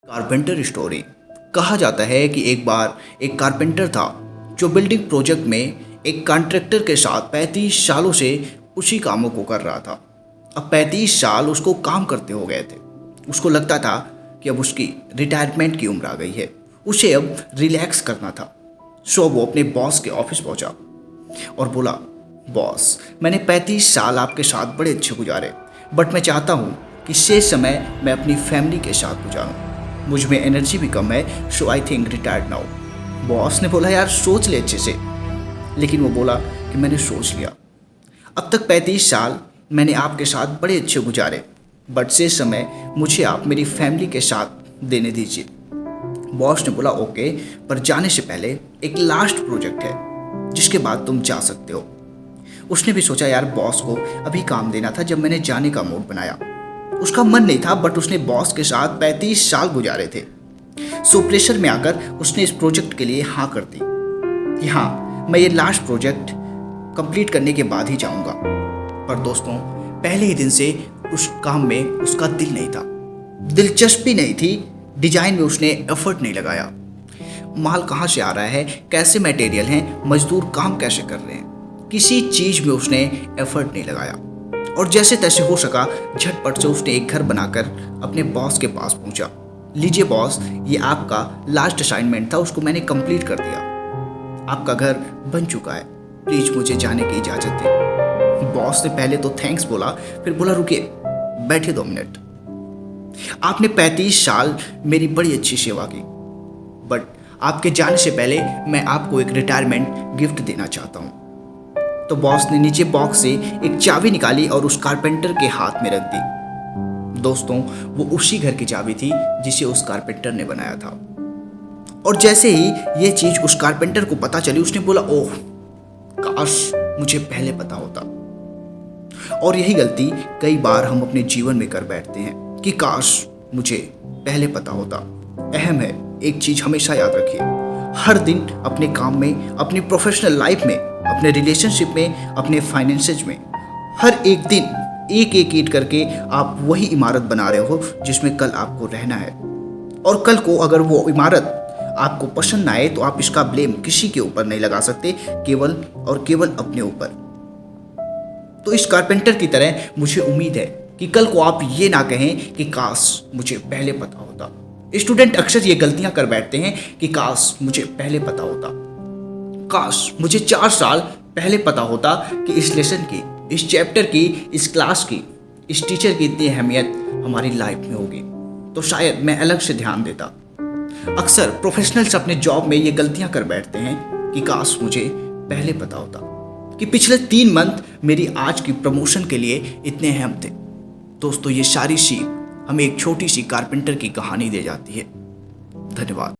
Carpenter story. कहा जाता है कि एक बार एक कारपेंटर था जो बिल्डिंग प्रोजेक्ट में एक कॉन्ट्रैक्टर के साथ 35 सालों से उसी कामों को कर रहा था। अब 35 साल उसको काम करते हो गए थे। उसको लगता था कि अब उसकी रिटायरमेंट की उम्र आ गई है, उसे अब रिलैक्स करना था। सो वो अपने बॉस के ऑफिस पहुंचा और बोला, बॉस, मैंने 35 साल आपके साथ बड़े अच्छे गुजारे, बट मैं चाहता हूँ कि शेष समय मैं अपनी फैमिली के साथ गुजारूँ। मुझ में एनर्जी भी कम है, so I think retired now. Boss ने बोला, यार सोच ले अच्छे से। लेकिन वो बोला कि मैंने सोच लिया। अब तक 35 साल मैंने आपके साथ बड़े अच्छे गुजारे, बट शेष समय मुझे आप मेरी फैमिली के साथ देने दीजिए। बॉस ने बोला, ओके, पर जाने से पहले एक लास्ट प्रोजेक्ट है जिसके बाद तुम जा सकते हो। उसने भी सोचा, यार बॉस को अभी काम देना था जब मैंने जाने का मूड बनाया। उसका मन नहीं था, बट उसने बॉस के साथ 35 साल गुजारे थे। सो प्रेशर में आकर उसने इस प्रोजेक्ट के लिए हाँ कर दी कि हाँ, मैं ये लास्ट प्रोजेक्ट कंप्लीट करने के बाद ही जाऊंगा। पर दोस्तों, पहले ही दिन से उस काम में उसका दिल नहीं था, दिलचस्पी नहीं थी, डिजाइन में उसने एफर्ट नहीं लगाया। माल कहाँ से आ रहा है, कैसे मटेरियल हैं, मजदूर काम कैसे कर रहे हैं, किसी चीज में उसने एफर्ट नहीं लगाया। और जैसे तैसे हो सका झटपट से उसने एक घर बनाकर अपने बॉस के पास पहुंचा। लीजिए बॉस, ये आपका लास्ट असाइनमेंट था, उसको मैंने कंप्लीट कर दिया। आपका घर बन चुका है, प्लीज मुझे जाने की इजाजत दें। बॉस ने पहले तो थैंक्स बोला, फिर बोला, रुकिए, बैठे 2 मिनट। आपने 35 साल मेरी बड़ी अच्छी सेवा की, बट आपके जाने से पहले मैं आपको एक रिटायरमेंट गिफ्ट देना चाहता हूँ। तो बॉस ने नीचे बॉक्स से एक चाबी निकाली और उस कारपेंटर के हाथ में रख दी। दोस्तों, वो उसी घर की चाबी थी जिसे उस कारपेंटर ने बनाया था। और जैसे ही ये चीज उस कारपेंटर को पता चली, उसने बोला, ओह, काश मुझे पहले पता होता। और यही गलती कई बार हम अपने जीवन में कर बैठते हैं कि काश मुझे पहले पता होता। अहम है, एक चीज हमेशा याद रखिए, हर दिन अपने काम में, अपनी प्रोफेशनल लाइफ में, अपने रिलेशनशिप में, अपने फाइनेंसेस में, हर एक दिन एक एक ईंट करके आप वही इमारत बना रहे हो जिसमें कल आपको रहना है। और कल को अगर वो इमारत आपको पसंद ना आए तो आप इसका ब्लेम किसी के ऊपर नहीं लगा सकते, केवल और केवल अपने ऊपर। तो इस कारपेंटर की तरह मुझे उम्मीद है कि कल को आप ये ना कहें कि काश मुझे पहले पता होता। स्टूडेंट अक्सर ये गलतियां कर बैठते हैं कि काश मुझे पहले पता होता, काश मुझे 4 साल पहले पता होता कि इस लेसन की, इस चैप्टर की, इस क्लास की, इस टीचर की इतनी अहमियत हमारी लाइफ में होगी, तो शायद मैं अलग से ध्यान देता। अक्सर प्रोफेशनल्स अपने जॉब में ये गलतियां कर बैठते हैं कि काश मुझे पहले पता होता कि पिछले 3 मंथ मेरी आज की प्रमोशन के लिए इतने अहम थे। दोस्तों, ये सारी सीख हमें एक छोटी सी कारपेंटर की कहानी दे जाती है। धन्यवाद।